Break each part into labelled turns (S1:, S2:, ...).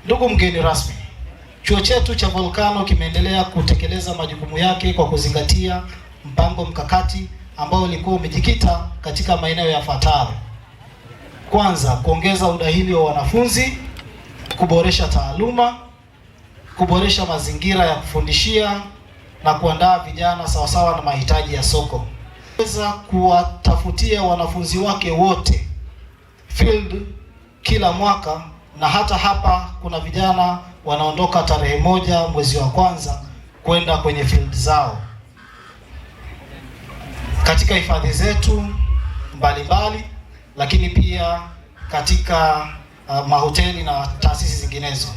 S1: Ndugu mgeni rasmi, chuo chetu cha Volcano kimeendelea kutekeleza majukumu yake kwa kuzingatia mpango mkakati ambao ulikuwa umejikita katika maeneo yafuatayo. Kwanza, kuongeza udahili wa wanafunzi, kuboresha taaluma, kuboresha mazingira ya kufundishia na kuandaa vijana sawasawa na mahitaji ya soko. Kuweza kuwatafutia wanafunzi wake wote field kila mwaka, na hata hapa kuna vijana wanaondoka tarehe 1 mwezi wa kwanza kwenda kwenye field zao katika hifadhi zetu mbalimbali, lakini pia katika mahoteli na taasisi zinginezo.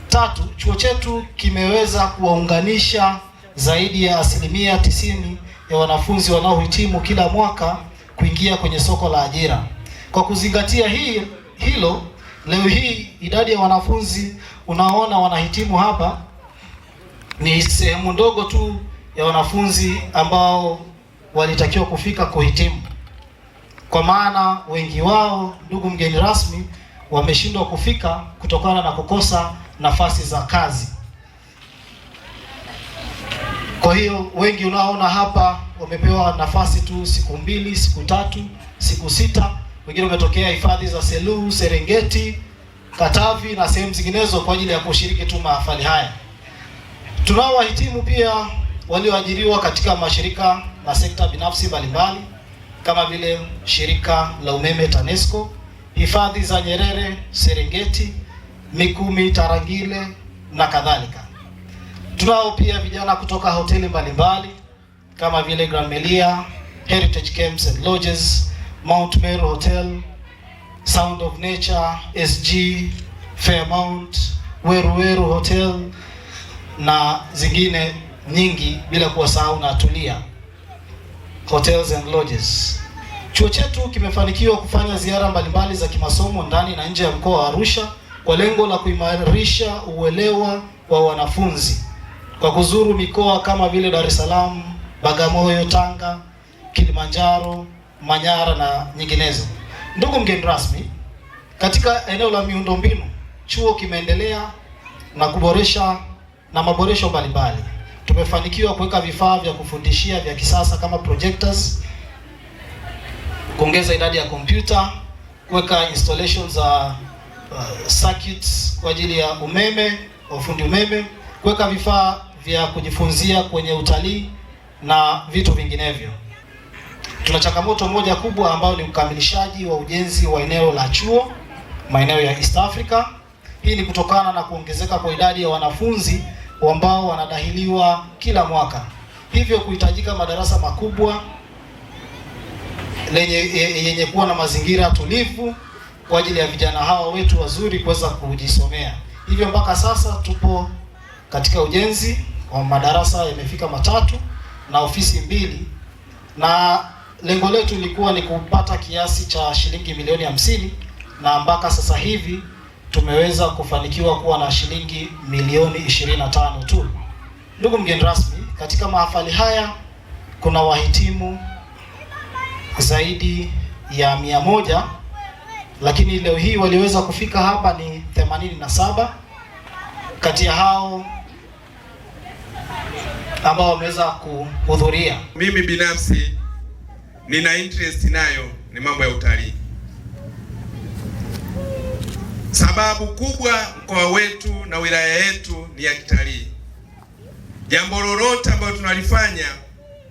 S1: Tatu, chuo chetu kimeweza kuwaunganisha zaidi ya 90% ya wanafunzi wanaohitimu kila mwaka kuingia kwenye soko la ajira. Kwa kuzingatia hilo, leo hii idadi ya wanafunzi unaona wanahitimu hapa ni sehemu ndogo tu ya wanafunzi ambao walitakiwa kufika kuhitimu. Kwa maana wengi wao, ndugu mgeni rasmi, wameshindwa kufika kutokana na kukosa nafasi za kazi. Kwa hiyo wengi unaona hapa wamepewa nafasi tu siku 2, siku 3, siku 6. Wengine wametokea hifadhi za Selous, Serengeti, Katavi na sehemu zinginezo kwa ajili ya kushiriki tu mahafali haya. Tunao wahitimu pia walioajiriwa katika mashirika na sekta binafsi mbalimbali kama vile shirika la umeme TANESCO, hifadhi za Nyerere, Serengeti, Mikumi, Tarangire na kadhalika. Tunao pia vijana kutoka hoteli mbalimbali kama vile Grand Melia, Heritage Camps and Lodges, Mount Meru Hotel, Sound of Nature, SG, Fairmount, Weru Hotel na zingine nyingi, bila kuwasahau na Tulia Hotels and Lodges. Chuo chetu kimefanikiwa kufanya ziara mbalimbali za kimasomo ndani na nje ya mkoa wa Arusha kwa lengo la kuimarisha uelewa wa wanafunzi kwa kuzuru mikoa kama vile Dar es Salaam, Bagamoyo, Tanga, Kilimanjaro, Manyara na nyinginezo. Ndugu mgeni rasmi, katika eneo la miundombinu, chuo kimeendelea na kuboresha na maboresho mbalimbali. Tumefanikiwa kuweka vifaa vya kufundishia vya kisasa kama projectors, kuongeza idadi ya kompyuta, kuweka installations za circuits kwa ajili ya umeme, ufundi umeme, kuweka vifaa vya kujifunzia kwenye utalii na vitu vinginevyo. Tuna changamoto moja kubwa ambayo ni ukamilishaji wa ujenzi wa eneo la chuo maeneo ya East Africa. Hii ni kutokana na kuongezeka kwa idadi ya wanafunzi ambao wanadahiliwa kila mwaka, hivyo kuhitajika madarasa makubwa yenye kuwa na mazingira tulivu kwa ajili ya vijana hawa wetu wazuri kuweza kujisomea. Hivyo mpaka sasa tupo katika ujenzi wa madarasa yamefika 3 na ofisi 2, na lengo letu lilikuwa ni kupata kiasi cha shilingi milioni 50, na mpaka sasa hivi tumeweza kufanikiwa kuwa na shilingi milioni 25 tu. Ndugu mgeni rasmi, katika mahafali haya kuna wahitimu zaidi ya 100, lakini leo hii waliweza kufika hapa ni 87. Kati ya hao ambao wameweza kuhudhuria,
S2: mimi binafsi nina interest nayo ni mambo ya utalii. Sababu kubwa mkoa wetu na wilaya yetu ni ya kitalii. Jambo lolote ambalo tunalifanya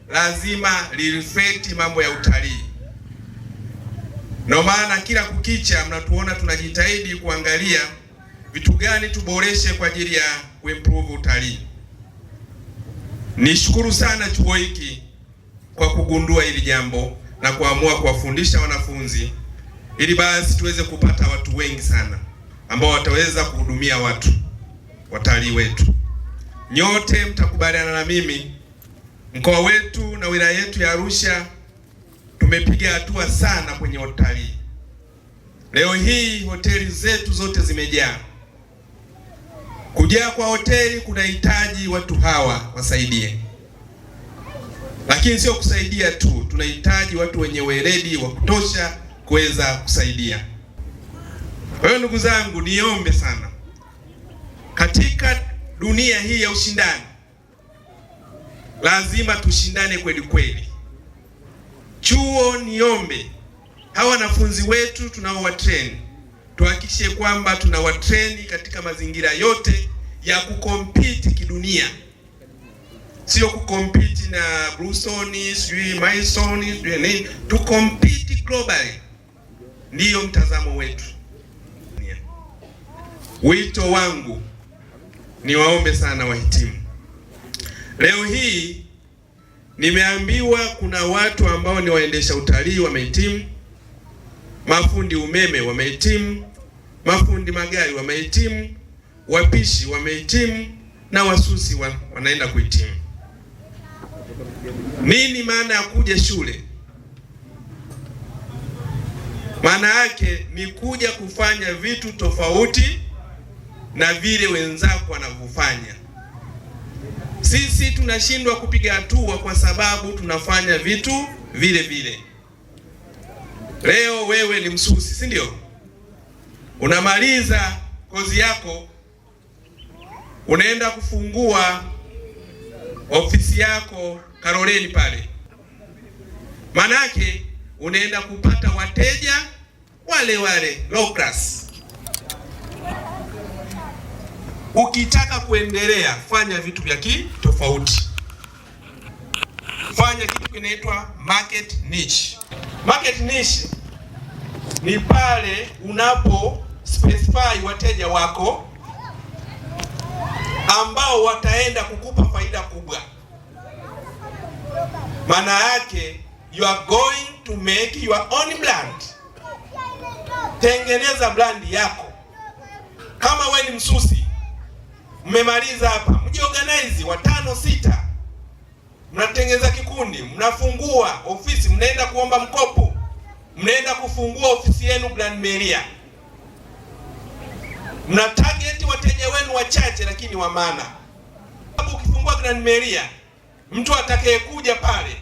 S2: lazima lireflect mambo ya utalii. Ndio maana kila kukicha mnatuona tunajitahidi kuangalia vitu gani tuboreshe kwa ajili ya kuimprove utalii. Nishukuru sana chuo hiki kwa kugundua hili jambo na kuamua kuwafundisha wanafunzi ili basi tuweze kupata watu wengi sana ambao wataweza kuhudumia watalii wetu. Nyote mtakubaliana na mimi, mkoa wetu na wilaya yetu ya Arusha tumepiga hatua sana kwenye utalii. Leo hii hoteli zetu zote zimejaa. Kujaa kwa hoteli kunahitaji watu hawa wasaidie, lakini sio kusaidia tu, tunahitaji watu wenye weledi wa kutosha kuweza kusaidia. Kwa hiyo ndugu zangu, niombe sana Katika dunia hii ya ushindani, lazima tushindane kweli kweli. Chuo, niombe hawa wanafunzi wetu tunaowatrain, tuhakikishe kwamba tunawatrain katika mazingira yote ya kukompiti kidunia, sio kukompiti na Brusoni, sijui Maisoni, sijui nini, tukompiti globally. Ndiyo mtazamo wetu. Wito wangu ni waombe sana wahitimu. Leo hii nimeambiwa kuna watu ambao ni waendesha utalii wamehitimu, mafundi umeme wamehitimu, mafundi magari wamehitimu, wapishi wamehitimu na wasusi wanaenda kuhitimu. Nini maana ya kuja shule? Maana yake ni kuja kufanya vitu tofauti na vile wenzako wanavyofanya. Sisi tunashindwa kupiga hatua kwa sababu tunafanya vitu vile vile. Leo wewe ni msusi, si ndio? Unamaliza kozi yako, unaenda kufungua ofisi yako Karoleni pale. Manake unaenda kupata wateja wale low class. Ukitaka kuendelea, fanya vitu vya tofauti. Fanya kitu kinaitwa market niche. Market niche ni pale unapo specify wateja wako ambao wataenda kukupa faida kubwa. Maana yake you are going to make your own brand. Tengeneza brand yako. Kama wewe ni msusi, mmemaliza hapa, mjiorganize 5 6, mnatengeneza kikundi, mnafungua ofisi, mnaenda kuomba mkopo, mnaenda kufungua ofisi yenu brand area. Mna target wateja wenu wachache lakini wa maana. Sababu ukifungua brand area, mtu atakayekuja pale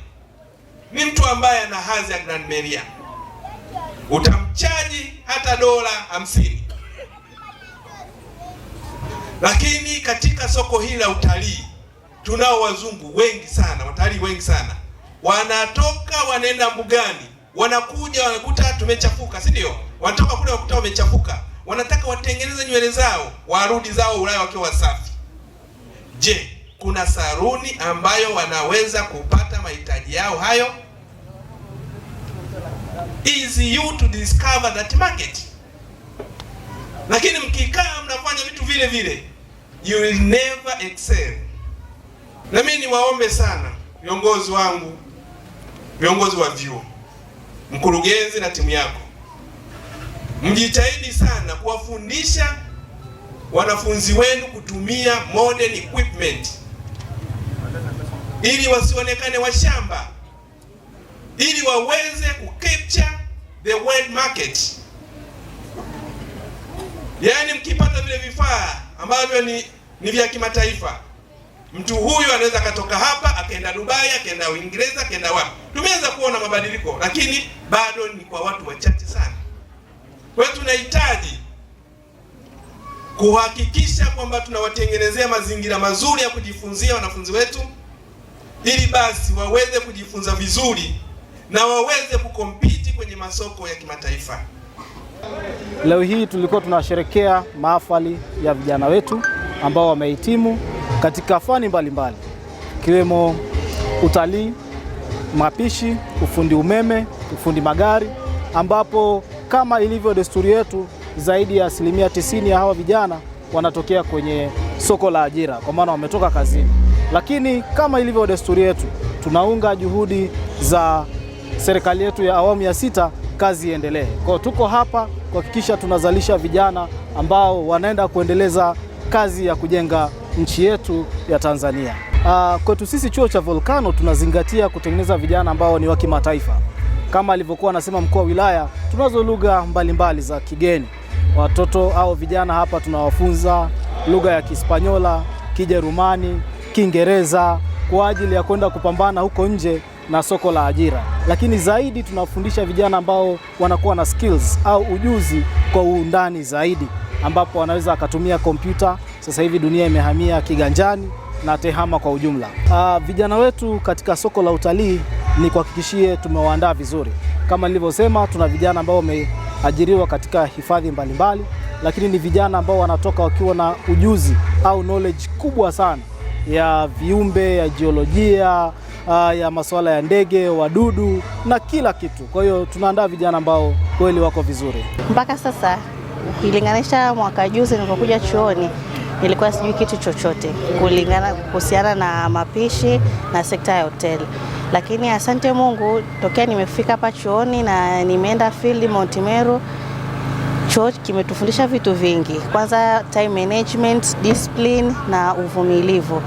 S2: ni mtu ambaye ana hadhi ya brand area. Utamchaji hata $50. Lakini katika soko hili la utalii tunao wazungu wengi sana, watalii wengi sana. Wanatoka wanaenda mbugani, wanakuja wanakuta tumechafuka, si ndio? Wanatoka kule wakuta wamechafuka. Wanataka watengeneze nywele zao, warudi zao Ulaya wakiwa wasafi. Je, kuna saluni ambayo wanaweza kupata mahitaji yao hayo? Is you to discover that market. Lakini mkikaa mnafanya vitu vile vile, you will never excel. Na mimi niwaombe sana viongozi wangu, viongozi wa vyuo, mkurugenzi na timu yako, mjitahidi sana kuwafundisha wanafunzi wenu kutumia modern equipment ili wasionekane washamba, ili waweze kucapture the world market. Yaani mkipata vile vifaa ambavyo ni vya kimataifa, mtu huyu anaweza katoka hapa akaenda Dubai, akaenda Uingereza, akaenda wapi. Tumeanza kuona mabadiliko, lakini bado ni kwa watu wachache sana. Kwa hiyo tunahitaji kuhakikisha kwamba tunawatengenezea mazingira mazuri ya kujifunzia wanafunzi wetu, ili basi waweze kujifunza vizuri na waweze kukompiti kwenye masoko ya kimataifa.
S3: Leo hii tulikuwa tunasherehekea mahafali ya vijana wetu ambao wamehitimu katika fani mbalimbali, ikiwemo utalii, mapishi, ufundi umeme, ufundi magari, ambapo kama ilivyo desturi yetu zaidi ya 90% ya hawa vijana wanatokea kwenye soko la ajira, kwa maana wametoka kazini. Lakini kama ilivyo desturi yetu, tunaunga juhudi za serikali yetu ya awamu ya 6, kazi iendelee. Kwa tuko hapa kuhakikisha tunazalisha vijana ambao wanaenda kuendeleza kazi ya kujenga nchi yetu ya Tanzania. Kwetu sisi chuo cha Volcano tunazingatia kutengeneza vijana ambao ni wa kimataifa. Kama alivyokuwa anasema mkuu wa wilaya, tunazo lugha mbalimbali za kigeni. Watoto au vijana hapa tunawafunza lugha ya Kispanyola, Kijerumani, Kiingereza kwa ajili ya kwenda kupambana huko nje na soko la ajira. Lakini zaidi tunafundisha vijana ambao wanakuwa na skills au ujuzi kwa undani zaidi, ambapo wanaweza akatumia kompyuta, Sasa hivi dunia imehamia kiganjani na tehama kwa ujumla. Vijana wetu katika soko la utalii ni kuhakikishie tumewaandaa vizuri. Kama nilivyosema, tuna vijana ambao wameajiriwa katika hifadhi mbalimbali, lakini ni vijana ambao wanatoka wakiwa na ujuzi au knowledge kubwa sana ya viumbe, ya jiolojia, ya masuala ya ndege, wadudu na kila kitu. Kwa hiyo tunaandaa vijana ambao kweli wako vizuri.
S4: Mpaka sasa ukilinganisha mwaka juzi nilipokuja chuoni, nilikuwa sijui kitu chochote kuhusiana na mapishi na sekta ya hoteli. Lakini asante Mungu, tokea nimefika hapa chuoni na nimeenda field Mount Meru, chuo kimetufundisha vitu vingi. Kwanza time management, discipline na uvumilivu.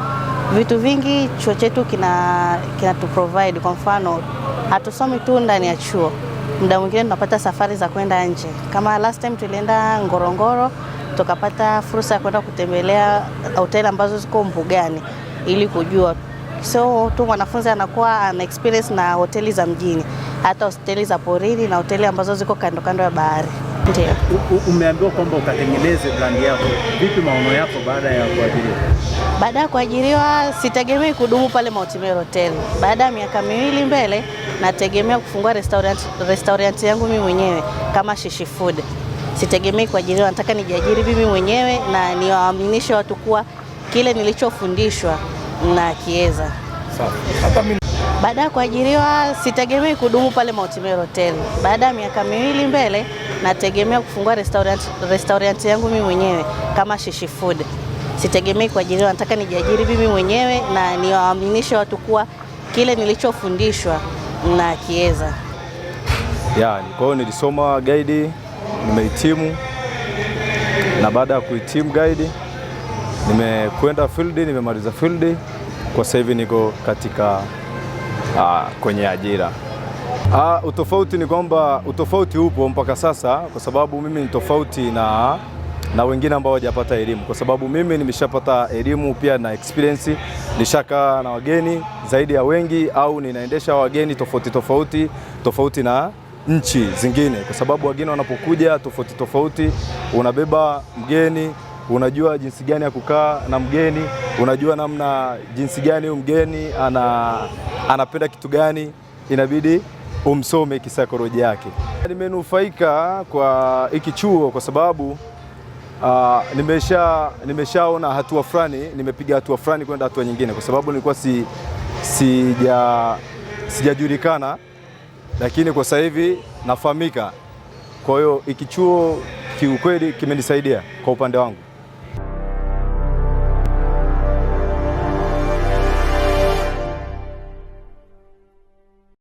S4: Vitu vingi chuo chetu kinatu provide. Kwa mfano, hatusomi tu ndani ya chuo. Muda mwingine tunapata safari za kwenda nje. Kama last time tulienda Ngorongoro, tukapata fursa ya kwenda kutembelea hoteli ambazo ziko mbugani ili kujua. So tu mwanafunzi anakuwa ana experience na hoteli za mjini, hata hoteli za porini na hoteli ambazo ziko kando kando ya bahari. Ndio.
S5: Umeambiwa kwamba ukatengeneze brand yako. Vipi maono yako baada ya kuajiriwa?
S4: Baada ya kuajiriwa sitegemei kudumu pale Mount Meru Hotel. Baada ya miaka 2 mbele nategemea kufungua restaurant yangu mimi mwenyewe kama Shishi Food. Sitegemei kuajiriwa, nataka nijiajiri mimi mwenyewe na niwaaminishe watu kuwa kile nilichofundishwa na kiweza. Baada ya kuajiriwa sitegemei kudumu pale Mount Meru Hotel. Baada ya miaka 2 mbele nategemea kufungua restaurant yangu mimi mwenyewe kama Shishi Food. Sitegemei kuajiriwa, nataka nijiajiri mimi mwenyewe na niwaaminishe watu kuwa kile nilichofundishwa na kiweza.
S6: Kwa hiyo nilisoma guide, nimehitimu, na baada ya kuhitimu guide nimekwenda field, nimemaliza field. Kwa sasa hivi niko katika kwenye ajira. Utofauti ni kwamba utofauti upo mpaka sasa, kwa sababu mimi ni tofauti na wengine ambao hawajapata elimu, kwa sababu mimi nimeshapata elimu pia na experience, nishakaa na wageni zaidi ya wengi, au ninaendesha wageni tofauti na nchi zingine, kwa sababu wageni wanapokuja tofauti, unabeba mgeni, unajua jinsi gani ya kukaa na mgeni, unajua namna jinsi gani huyu mgeni anapenda kitu gani, inabidi umsome kisaikolojia yake. Nimenufaika kwa hiki chuo kwa sababu nimeshaona hatua fulani, nimepiga hatua fulani kwenda hatua nyingine, kwa sababu nilikuwa sijajulikana, lakini kwa sasa hivi nafahamika. Kwa hiyo hiki chuo kiukweli kimenisaidia kwa upande wangu.